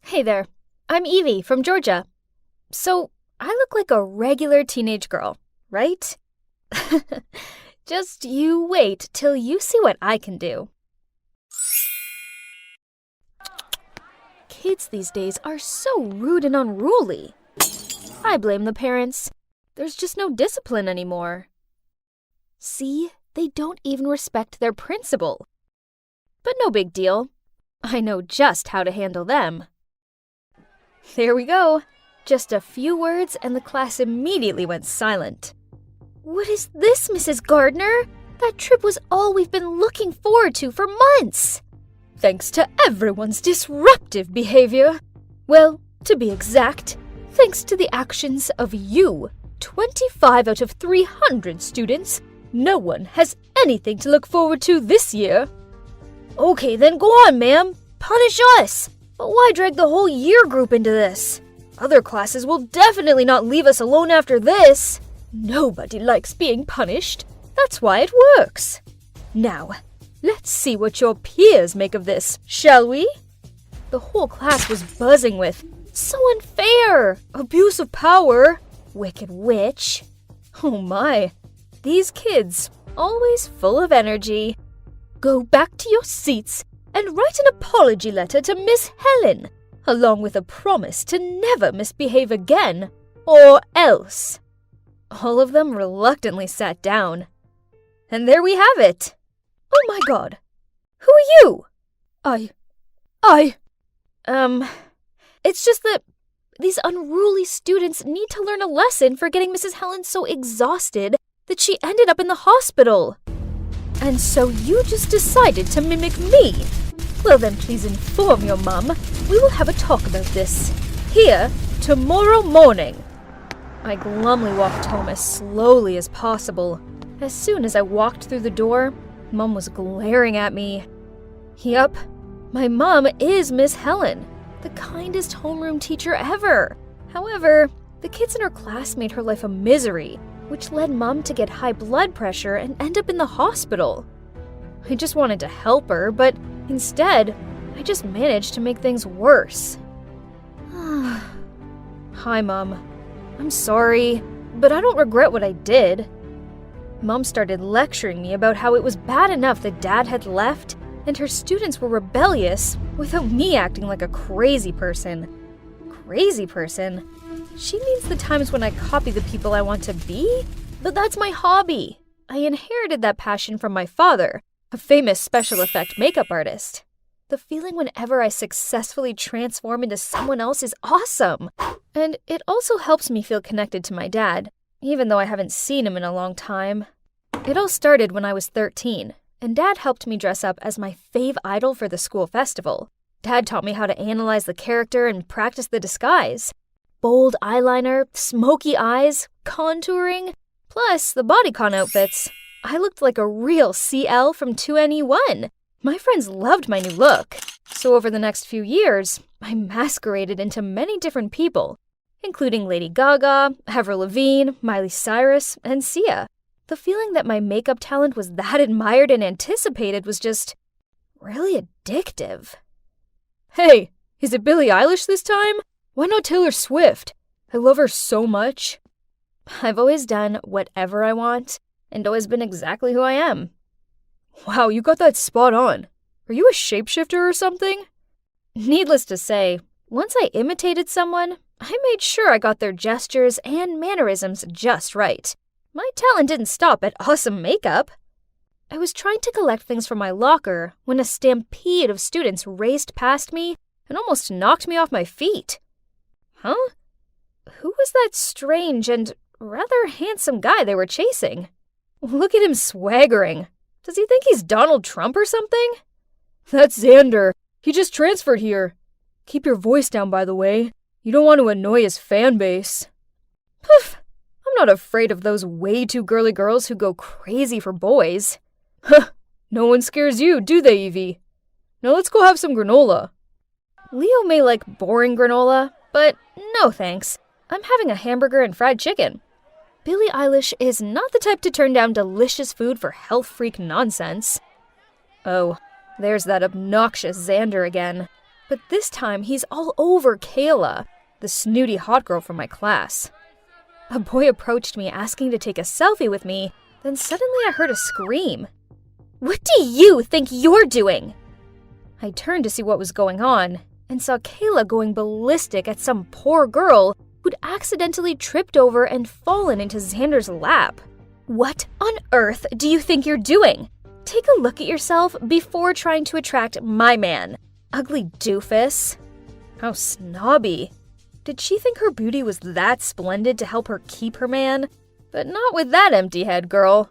Hey there, I'm Evie from Georgia. So, I look like a regular teenage girl, right? Just you wait till you see what I can do. Kids these days are so rude and unruly. I blame the parents. There's just no discipline anymore. See, they don't even respect their principal. But no big deal. I know just how to handle them. There we go. Just a few words and the class immediately went silent. What is this, Mrs. Gardner? That trip was all we've been looking forward to for months. Thanks to everyone's disruptive behavior. Well, to be exact, thanks to the actions of you, 25 out of 300 students, no one has anything to look forward to this year. Okay, then go on, ma'am. Punish us. But why drag the whole year group into this? Other classes will definitely not leave us alone after this. Nobody likes being punished. That's why it works. Now, let's see what your peers make of this, shall we? The whole class was buzzing with, "So unfair! Abuse of power! Wicked witch!" Oh my, these kids, always full of energy. Go back to your seats and write an apology letter to Miss Helen, along with a promise to never misbehave again, or else. All of them reluctantly sat down. And there we have it. Oh my God. Who are you? It's just that these unruly students need to learn a lesson for getting Mrs. Helen so exhausted that she ended up in the hospital. And so you just decided to mimic me. Well then, please inform your mum. We will have a talk about this. Here, tomorrow morning. I glumly walked home as slowly as possible. As soon as I walked through the door, Mum was glaring at me. Yup, my mum is Miss Helen, the kindest homeroom teacher ever. However, the kids in her class made her life a misery, which led Mum to get high blood pressure and end up in the hospital. I just wanted to help her, but instead, I just managed to make things worse. Hi, Mum. I'm sorry, but I don't regret what I did. Mum started lecturing me about how it was bad enough that Dad had left and her students were rebellious without me acting like a crazy person. Crazy person? She means the times when I copy the people I want to be? But that's my hobby. I inherited that passion from my father, a famous special effect makeup artist. The feeling whenever I successfully transform into someone else is awesome. And it also helps me feel connected to my dad, even though I haven't seen him in a long time. It all started when I was 13, and Dad helped me dress up as my fave idol for the school festival. Dad taught me how to analyze the character and practice the disguise. Bold eyeliner, smoky eyes, contouring, plus the bodycon outfits. I looked like a real CL from 2NE1. My friends loved my new look. So over the next few years, I masqueraded into many different people, including Lady Gaga, Avril Lavigne, Miley Cyrus, and Sia. The feeling that my makeup talent was that admired and anticipated was just really addictive. Hey, is it Billie Eilish this time? Why not Taylor Swift? I love her so much. I've always done whatever I want and always been exactly who I am. Wow, you got that spot on. Are you a shapeshifter or something? Needless to say, once I imitated someone, I made sure I got their gestures and mannerisms just right. My talent didn't stop at awesome makeup. I was trying to collect things from my locker when a stampede of students raced past me and almost knocked me off my feet. Huh? Who was that strange and rather handsome guy they were chasing? Look at him swaggering. Does he think he's Donald Trump or something? That's Xander. He just transferred here. Keep your voice down, by the way. You don't want to annoy his fan base. Poof! I'm not afraid of those way too girly girls who go crazy for boys. Huh, no one scares you, do they, Evie? Now let's go have some granola. Leo may like boring granola, but no thanks. I'm having a hamburger and fried chicken. Billie Eilish is not the type to turn down delicious food for health freak nonsense. Oh, there's that obnoxious Xander again. But this time, he's all over Kayla, the snooty hot girl from my class. A boy approached me asking to take a selfie with me, then suddenly I heard a scream. "What do you think you're doing?" I turned to see what was going on, and saw Kayla going ballistic at some poor girl who'd accidentally tripped over and fallen into Xander's lap. "What on earth do you think you're doing? Take a look at yourself before trying to attract my man. Ugly doofus." How snobby. Did she think her beauty was that splendid to help her keep her man? But not with that empty head, girl.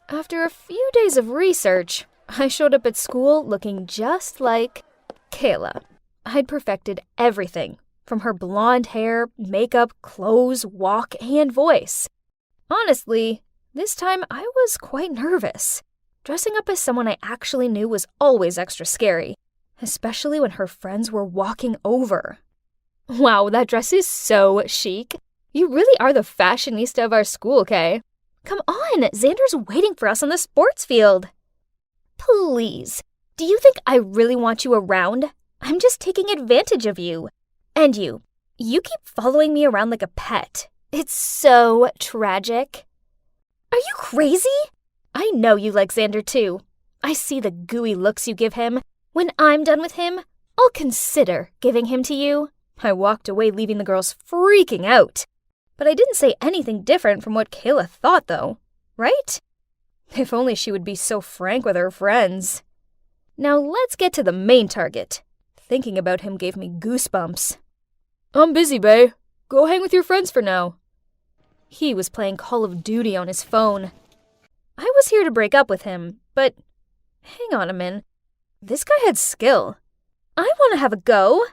After a few days of research, I showed up at school looking just like Kayla. I'd perfected everything, from her blonde hair, makeup, clothes, walk, and voice. Honestly, this time I was quite nervous. Dressing up as someone I actually knew was always extra scary, especially when her friends were walking over. "Wow, that dress is so chic. You really are the fashionista of our school, Kay. Come on, Xander's waiting for us on the sports field." "Please, do you think I really want you around? I'm just taking advantage of you. And you keep following me around like a pet. It's so tragic." "Are you crazy? I know you like Xander too. I see the gooey looks you give him. When I'm done with him, I'll consider giving him to you." I walked away, leaving the girls freaking out. But I didn't say anything different from what Kayla thought, though, right? If only she would be so frank with her friends. Now let's get to the main target. Thinking about him gave me goosebumps. "I'm busy, bae. Go hang with your friends for now." He was playing Call of Duty on his phone. I was here to break up with him, but hang on a minute. This guy had skill. I want to have a go.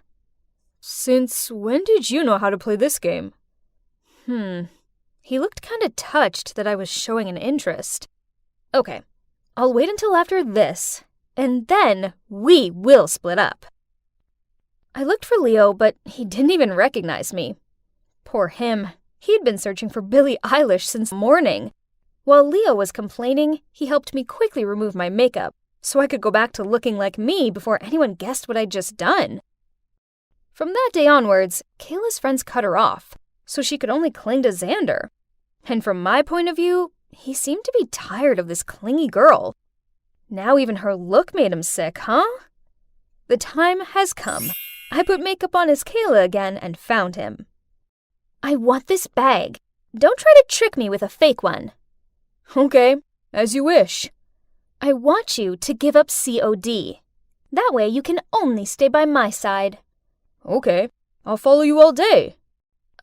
"Since when did you know how to play this game?" He looked kind of touched that I was showing an interest. Okay, I'll wait until after this, and then we will split up. I looked for Leo, but he didn't even recognize me. Poor him. He'd been searching for Billie Eilish since morning. While Leo was complaining, he helped me quickly remove my makeup, so I could go back to looking like me before anyone guessed what I'd just done. From that day onwards, Kayla's friends cut her off, so she could only cling to Xander. And from my point of view, he seemed to be tired of this clingy girl. Now even her look made him sick, huh? The time has come. I put makeup on as Kayla again and found him. "I want this bag. Don't try to trick me with a fake one." "Okay, as you wish." "I want you to give up COD. That way you can only stay by my side." "Okay, I'll follow you all day."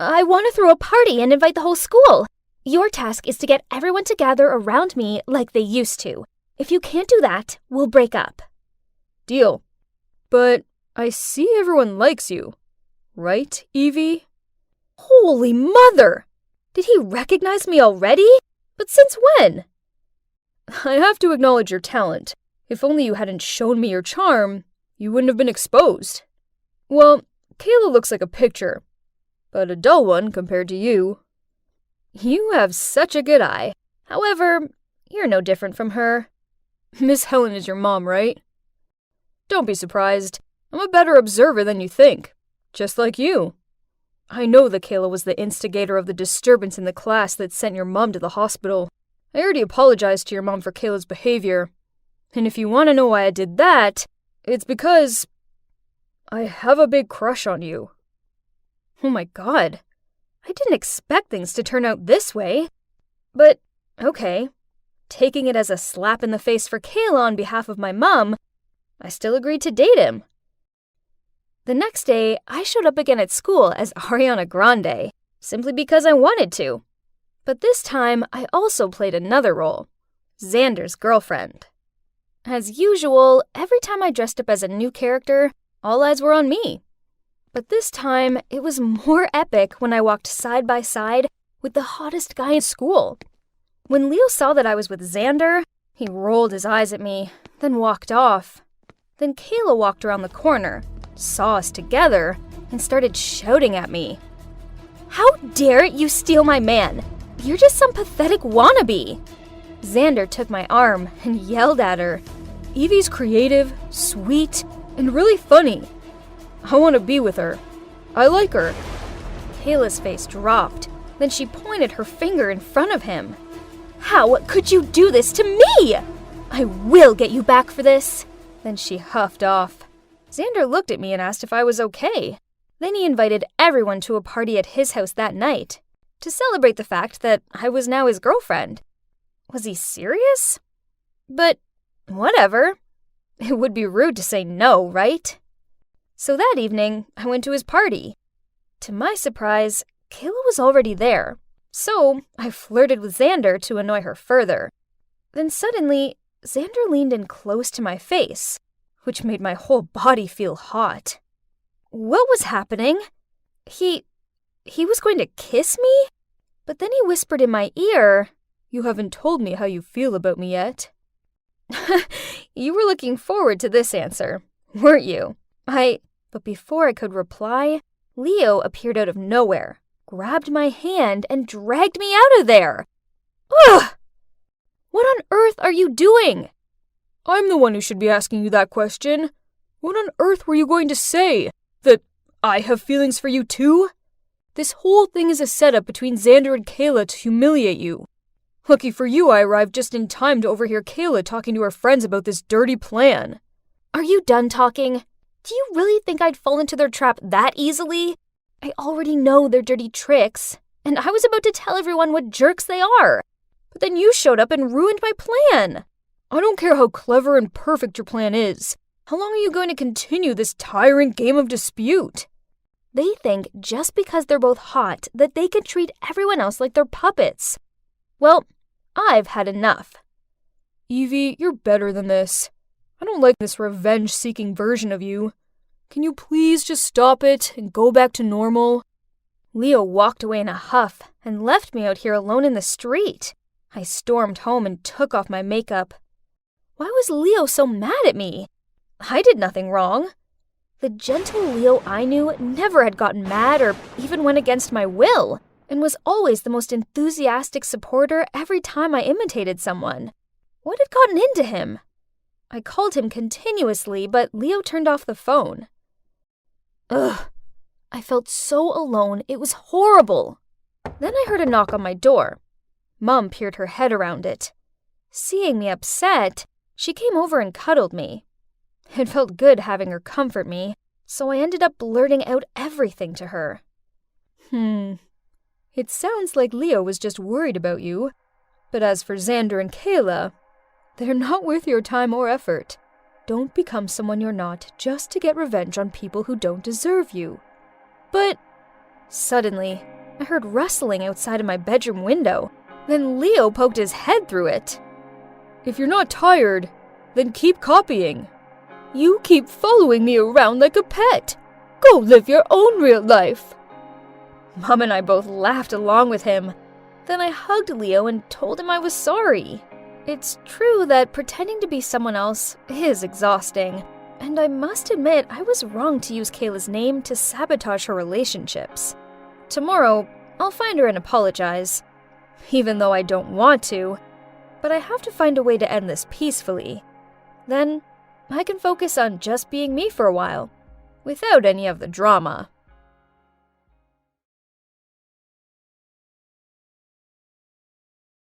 "I want to throw a party and invite the whole school. Your task is to get everyone to gather around me like they used to. If you can't do that, we'll break up." "Deal. But I see everyone likes you. Right, Evie?" Holy mother! Did he recognize me already? But since when? "I have to acknowledge your talent. If only you hadn't shown me your charm, you wouldn't have been exposed. Well, Kayla looks like a picture, but a dull one compared to you." You have such a good eye. However, you're no different from her. "Miss Helen is your mom, right?" "Don't be surprised. I'm a better observer than you think. Just like you. I know that Kayla was the instigator of the disturbance in the class that sent your mom to the hospital. I already apologized to your mom for Kayla's behavior. And if you want to know why I did that, it's because I have a big crush on you." Oh my god. I didn't expect things to turn out this way. But, okay. Taking it as a slap in the face for Kayla on behalf of my mom, I still agreed to date him. The next day, I showed up again at school as Ariana Grande, simply because I wanted to. But this time, I also played another role, Xander's girlfriend. As usual, every time I dressed up as a new character, all eyes were on me. But this time, it was more epic when I walked side by side with the hottest guy in school. When Leo saw that I was with Xander, he rolled his eyes at me, then walked off. Then Kayla walked around the corner, saw us together, and started shouting at me. "How dare you steal my man? You're just some pathetic wannabe." Xander took my arm and yelled at her. "Evie's creative, sweet, and really funny. I want to be with her. I like her. Kayla's face dropped. Then she pointed her finger in front of him. How could you do this to me? I will get you back for this. Then she huffed off. Xander looked at me and asked if I was okay. Then he invited everyone to a party at his house that night to celebrate the fact that I was now his girlfriend. Was he serious? But whatever. It would be rude to say no, right? So that evening, I went to his party. To my surprise, Kayla was already there, so I flirted with Xander to annoy her further. Then suddenly, Xander leaned in close to my face, which made my whole body feel hot. What was happening? He was going to kiss me? But then he whispered in my ear, "You haven't told me how you feel about me yet." You were looking forward to this answer, weren't you? But before I could reply, Leo appeared out of nowhere, grabbed my hand, and dragged me out of there. Ugh! What on earth are you doing? I'm the one who should be asking you that question. What on earth were you going to say? That I have feelings for you too? This whole thing is a setup between Xander and Kayla to humiliate you. Lucky for you, I arrived just in time to overhear Kayla talking to her friends about this dirty plan. Are you done talking? Do you really think I'd fall into their trap that easily? I already know their dirty tricks, and I was about to tell everyone what jerks they are. But then you showed up and ruined my plan. I don't care how clever and perfect your plan is. How long are you going to continue this tiring game of dispute? They think just because they're both hot that they can treat everyone else like they're puppets. Well, I've had enough. Evie, you're better than this. I don't like this revenge-seeking version of you. Can you please just stop it and go back to normal? Leo walked away in a huff and left me out here alone in the street. I stormed home and took off my makeup. Why was Leo so mad at me? I did nothing wrong. The gentle Leo I knew never had gotten mad or even went against my will, and was always the most enthusiastic supporter every time I imitated someone. What had gotten into him? I called him continuously, but Leo turned off the phone. Ugh. I felt so alone, it was horrible. Then I heard a knock on my door. Mom peered her head around it. Seeing me upset, she came over and cuddled me. It felt good having her comfort me, so I ended up blurting out everything to her. It sounds like Leo was just worried about you. But as for Xander and Kayla, they're not worth your time or effort. Don't become someone you're not just to get revenge on people who don't deserve you. But suddenly, I heard rustling outside of my bedroom window. Then Leo poked his head through it. If you're not tired, then keep copying. You keep following me around like a pet. Go live your own real life. Mom and I both laughed along with him. Then I hugged Leo and told him I was sorry. It's true that pretending to be someone else is exhausting, and I must admit I was wrong to use Kayla's name to sabotage her relationships. Tomorrow, I'll find her and apologize, even though I don't want to, but I have to find a way to end this peacefully. Then, I can focus on just being me for a while, without any of the drama.